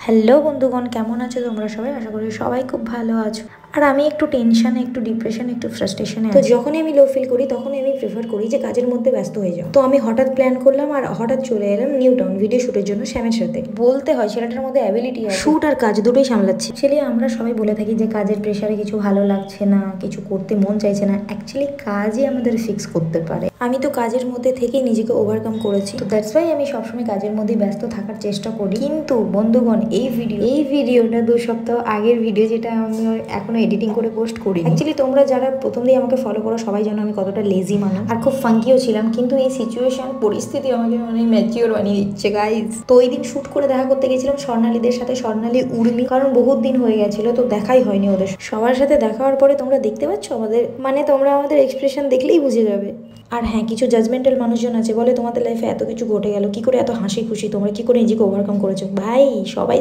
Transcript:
Hello বন্ধুগণ, কেমন আছো তোমরা সবাই? আশা করি সবাই খুব ভালো আছো। আর আমি একটু টেনশনে, একটু ডিপ্রেশনে, একটু ফ্রাস্ট্রেশনে। তো যখনই আমি লো ফিল করি তখনই আমি প্রেফার করি যে কাজের মধ্যে ব্যস্ত হয়ে যাও। তো আমি হঠাৎ প্ল্যান করলাম আর হঠাৎ চলে এলাম নিউ টাউন ভিডিও শুটের জন্য শ্যামের সাথে। বলতে হয় ছেলেটার মধ্যে অ্যাবিলিটি আছে, শুট আর কাজ দুটোই সামলাচ্ছি। অ্যাকচুয়ালি আমরা সবাই বলে থাকি যে কাজের প্রেশারে কিছু ভালো লাগছে না, কিছু করতে মন চাইছে না। অ্যাকচুয়ালি কাজই আমাদের ফিক্স করতে পারে। আমি তো কাজের মধ্যে থেকেই নিজেকে ওভারকাম করেছি, তো দ্যাটস ওয়াই আমি সবসময় কাজের মধ্যেই ব্যস্ত থাকার চেষ্টা করি। কিন্তু বন্ধুগণ, এই ভিডিওটা 2 সপ্তাহ আগের ভিডিও, যেটা আমি এখনো এডিটিং করে পোস্ট করি। অ্যাকচুয়ালি তোমরা যারা প্রথম দিয়ে আমাকে ফলো করো সবাই জানো আমি কতটা লেজি মানুষ আর খুব ফাঙ্কিও ছিলাম, কিন্তু এই সিচুয়েশন পরিস্থিতি আমাকে ম্যাচিওর বানিয়ে দিচ্ছে গাইজ। তো ওই দিন শুট করে দেখা করতে গেছিলাম স্বর্ণালীদের সাথে, স্বর্ণালী উর্মি, কারণ বহুত দিন হয়ে গেছিল তো দেখাই হয়নি ওদের সবার সাথে। দেখা হওয়ার পরে তোমরা দেখতে পাচ্ছ আমাদের, তোমরা আমাদের এক্সপ্রেশন দেখলেই বুঝে যাবে। আর হ্যাঁ, কিছু জাজমেন্টাল মানুষজন আছে, বলে তোমাদের লাইফে এত কিছু ঘটে গেল, কি করে এত হাসি খুশি, তোমরা কি করে নিজেকে ওভারকাম করেছো। ভাই সবাই